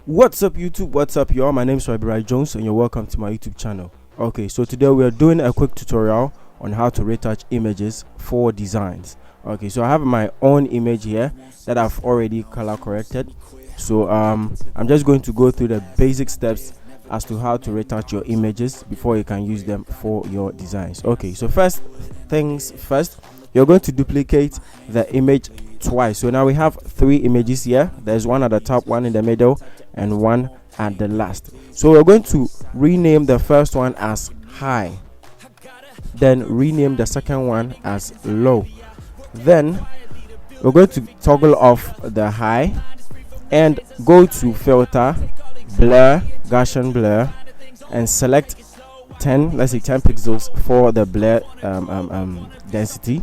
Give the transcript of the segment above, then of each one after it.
What's up YouTube, what's up y'all? My name is Rai Jones and you're welcome to my YouTube channel. Okay, so today we are doing a quick tutorial on how to retouch images for designs. Okay, so I have my own image here that I've already color corrected. So I'm just going to go through the basic steps as to how to retouch your images before you can use them for your designs. Okay, so first things first, you're going to duplicate the image twice. So now we have 3 images here. There's one at the top, one in the middle, and one at the last. So we're going to rename the first one as high, then rename the second one as low. Then we're going to toggle off the high and go to filter, blur, Gaussian blur, and select 10, let's say 10 pixels for the blur density,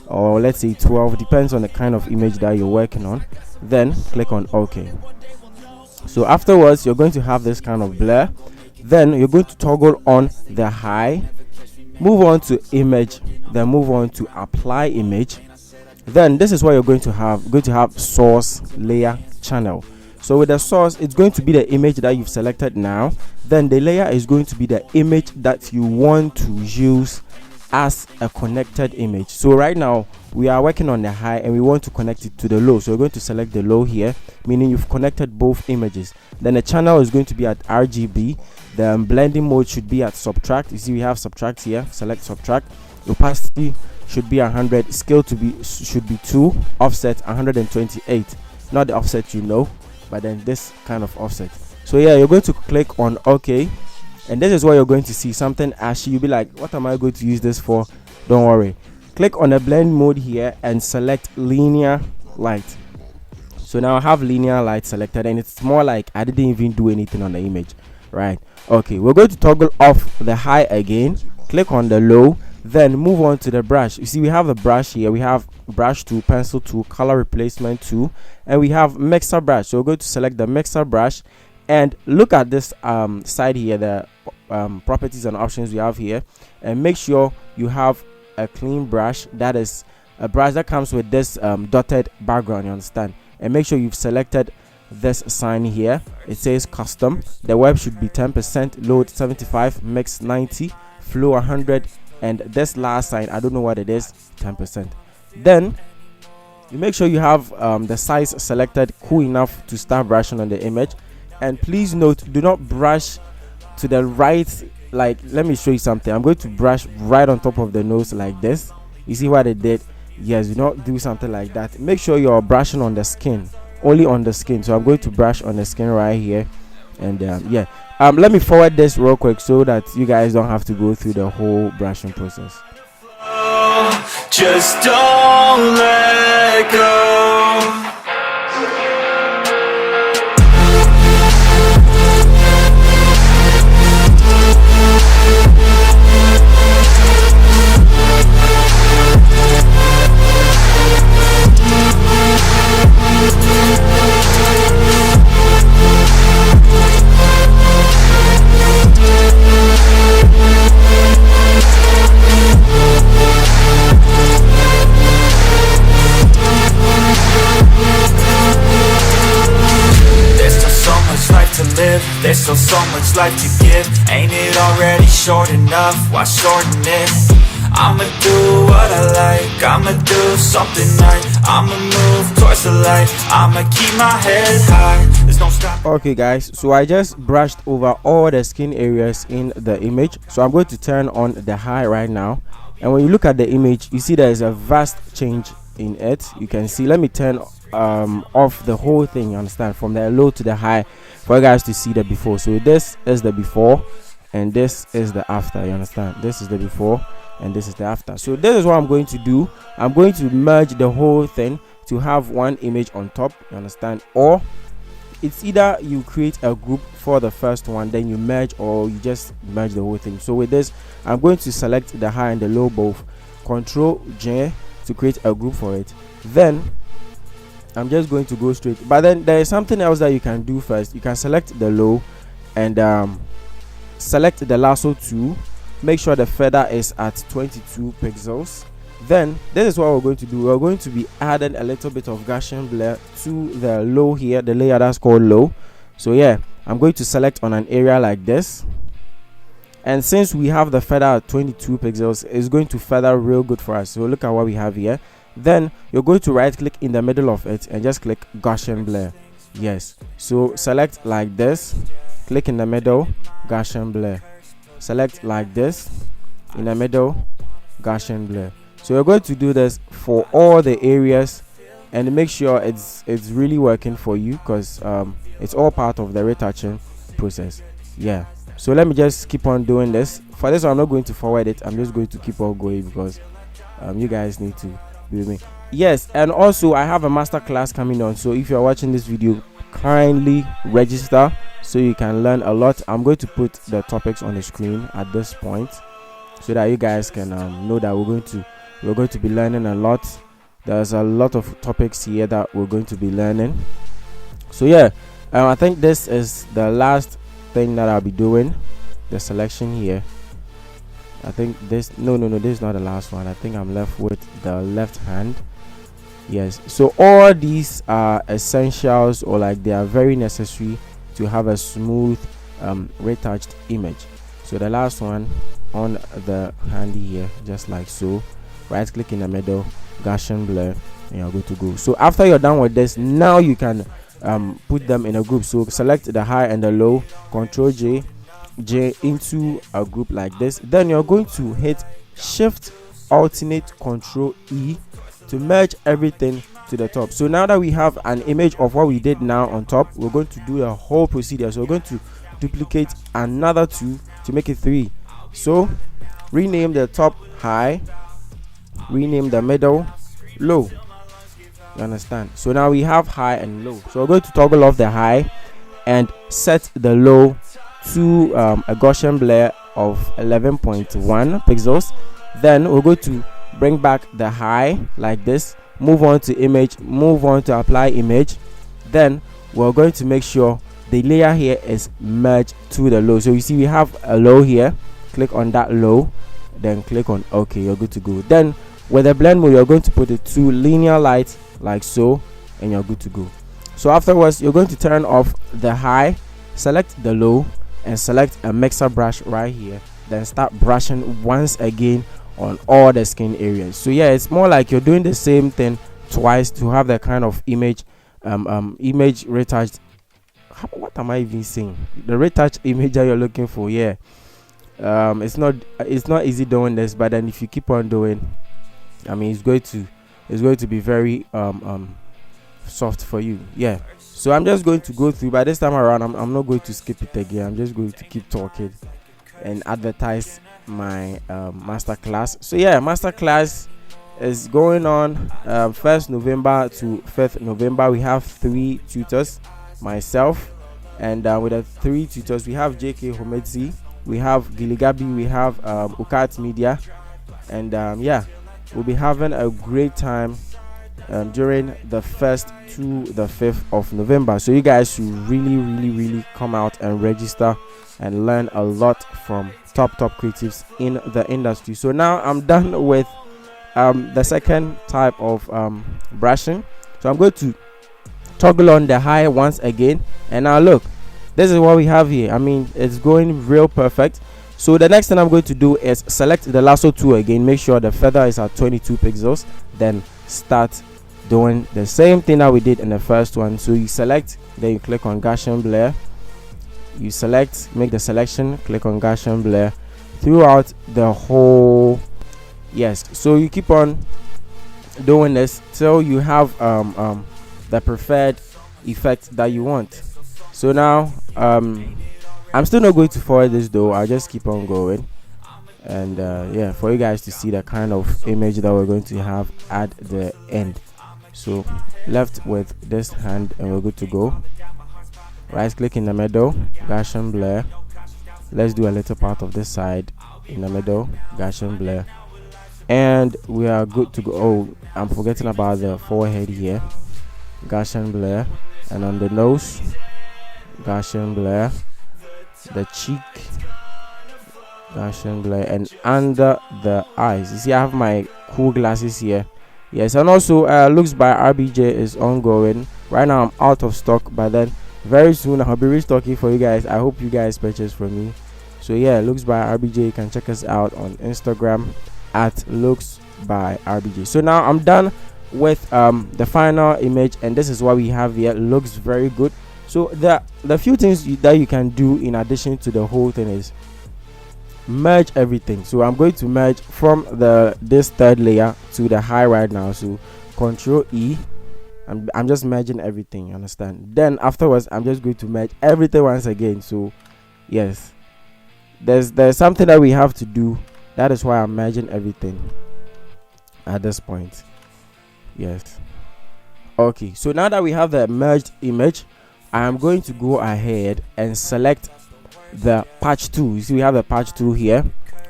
or let's say 12, depends on the kind of image that you're working on. Then click on OK. So afterwards you're going to have this kind of blur. Then you're going to toggle on the high, move on to image, then move on to apply image. Then this is what you're going to have source, layer, channel. So with the source, it's going to be the image that you've selected now. Then the layer is going to be the image that you want to use as a connected image. So right now we are working on the high and we want to connect it to the low, so we're going to select the low here, meaning you've connected both images. Then the channel is going to be at RGB. The blending mode should be at subtract. You see we have subtract here, select subtract. Opacity should be 100, scale should be 2, offset 128, not the offset but then this kind of offset. So yeah, you're going to click on OK, and this is what you're going to see, something ashy. You'll be like, what am I going to use this for? Don't worry, click on the blend mode here and select linear light. So now I have linear light selected, and it's more like I didn't even do anything on the image, right? Okay, we're going to toggle off the high again, click on the low, then move on to the brush. You see we have the brush here, we have brush tool, pencil tool, color replacement tool, and we have mixer brush. So we're going to select the mixer brush and look at this side here, the properties and options we have here, and make sure you have a clean brush, that is a brush that comes with this dotted background, you understand, and make sure you've selected this sign here. It says custom, the web should be 10%, load 75, mix 90, flow 100, and this last sign, I don't know what it is, 10%. Then you make sure you have the size selected cool enough to start brushing on the image. And please note, do not brush to the right. Like, let me show you something. I'm going to brush right on top of the nose like this. You see what it did? Yes, do not do something like that. Make sure you're brushing on the skin, only on the skin. So I'm going to brush on the skin right here, and yeah, let me forward this real quick so that you guys don't have to go through the whole brushing process. Just don't let go. There's still so much life to give. Ain't it already short enough? Why shorten it? I'ma do what I like, I'ma do something right, I'ma move towards the light, I'ma keep my head high, there's no stop. Okay guys, so I just brushed over all the skin areas in the image. So I'm going to turn on the high right now, and when you look at the image, you see there is a vast change in it. You can see, let me turn off the whole thing, you understand, from the low to the high, for you guys to see the before. So this is the before and this is the after, you understand. This is the before and this is the after. So this is what I'm going to do. I'm going to merge the whole thing to have one image on top, you understand, or it's either you create a group for the first one, then you merge, or you just merge the whole thing. So with this, I'm going to select the high and the low both, Control J to create a group for it. Then I'm just going to go straight, but then there is something else that you can do first. You can select the low and select the lasso tool, make sure the feather is at 22 pixels, Then this is what we're going to do. We're going to be adding a little bit of Gaussian blur to the low here, the layer that's called low. So yeah, I'm going to select on an area like this, and since we have the feather at 22 pixels, it's going to feather real good for us. So look at what we have here. Then you're going to right click in the middle of it and just click Gaussian Blur. Yes, so select like this, click in the middle, Gaussian Blur. Select like this, in the middle, Gaussian Blur. So you're going to do this for all the areas and make sure it's really working for you, because it's all part of the retouching process. Yeah, so let me just keep on doing this. For this one, I'm not going to forward it, I'm just going to keep on going because you guys need to be with me. Yes, and also I have a master class coming on, so if you're watching this video, kindly register so you can learn a lot. I'm going to put the topics on the screen at this point so that you guys can know that we're going to be learning a lot. There's a lot of topics here that we're going to be learning. So yeah, I think this is the last thing that I'll be doing, the selection here. I think this no this is not the last one. I think I'm left with the left hand. Yes, so all these are essentials, or like they are very necessary to have a smooth retouched image. So the last one on the hand here, just like so, right click in the middle, Gaussian Blur, and you're good to go. So after you're done with this, now you can put them in a group. So select the high and the low, Control J into a group like this. Then you're going to hit Shift Alternate Control E to merge everything to the top. So now that we have an image of what we did now on top, we're going to do the whole procedure. So we're going to duplicate another 2 to make it 3. So rename the top high, rename the middle low. You understand? So now we have high and low. So we're going to toggle off the high and set the low to a Gaussian blur of 11.1 pixels. Then we're going to bring back the high like this, move on to image, move on to apply image. Then we're going to make sure the layer here is merged to the low. So you see we have a low here, click on that low, then click on OK, you're good to go. Then with the blend mode, you're going to put it to linear light like so, and you're good to go. So afterwards, you're going to turn off the high, select the low, and select a mixer brush right here, then start brushing once again on all the skin areas. So yeah, it's more like you're doing the same thing twice to have the kind of image image retouched. What am I even saying? The retouched image that you're looking for. Yeah, it's not easy doing this, but then if you keep on doing, I mean, it's going to be very soft for you. Yeah, so I'm just going to go through, but this time around I'm not going to skip it again. I'm just going to keep talking and advertise my master class. So yeah, master class is going on 1st November to 5th November. We have 3 tutors, myself, and with the 3 tutors we have JK Homedzi, we have Giligabi, we have Ukat Media, and yeah, we'll be having a great time during the 1st to the 5th of November. So you guys should really come out and register and learn a lot from top creatives in the industry. So now I'm done with the second type of brushing. So I'm going to toggle on the high once again, and now look, this is what we have here. I mean, it's going real perfect. So the next thing I'm going to do is select the lasso tool again, make sure the feather is at 22 pixels, then start doing the same thing that we did in the first one. So you select, then you click on Gaussian Blur, you select, make the selection, click on Gaussian Blur throughout the whole. Yes, so you keep on doing this till you have the preferred effect that you want. So now I'm still not going to forward this though, I'll just keep on going, and yeah, for you guys to see the kind of image that we're going to have at the end. So left with this hand and we're good to go. Right click in the middle, Gaussian Blur. Let's do a little part of this side in the middle, Gaussian Blur, and we are good to go. Oh, I'm forgetting about the forehead here, Gaussian Blur, and on the nose, Gaussian Blur, the cheek, Gaussian Blur, and under the eyes. You see I have my cool glasses here. Yes, and also looks by RBJ is ongoing right now. I'm out of stock, but then very soon I'll be restocking for you guys. I hope you guys purchase from me. So yeah, looks by RBJ. You can check us out on Instagram at looks by RBJ. So now I'm done with the final image, and this is what we have here. It looks very good. So the few things that you can do in addition to the whole thing is merge everything. So I'm going to merge from this third layer to the high right now. So Control E. I'm just merging everything, you understand? Then afterwards I'm just going to merge everything once again. So yes, there's something that we have to do. That is why I'm merging everything at this point. Yes. Okay, so now that we have the merged image, I am going to go ahead and select the patch tool. You see we have the patch tool here,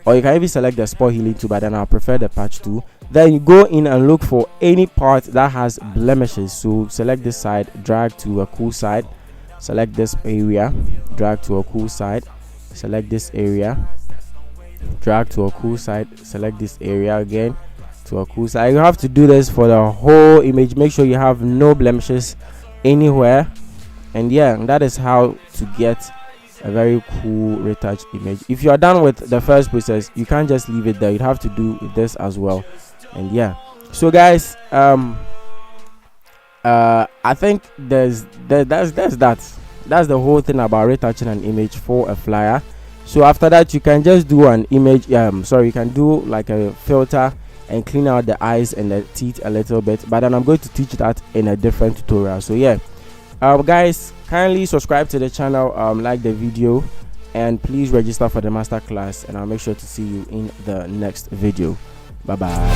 or you can even select the spot healing tool, but then I'll prefer the patch tool. Then you go in and look for any part that has blemishes. So select this side, drag to a cool side, select this area, drag to a cool side, select this area, drag to a cool side, select this area again to a cool side. You have to do this for the whole image. Make sure you have no blemishes anywhere, and yeah, that is how to get a very cool retouch image. If you are done with the first process, you can't just leave it there. You have to do this as well. And yeah, so guys, I think that's the whole thing about retouching an image for a flyer. So after that, you can just do an image, you can do like a filter and clean out the eyes and the teeth a little bit, but then I'm going to teach that in a different tutorial. So yeah, guys, kindly subscribe to the channel, like the video, and please register for the masterclass, and I'll make sure to see you in the next video. Bye bye.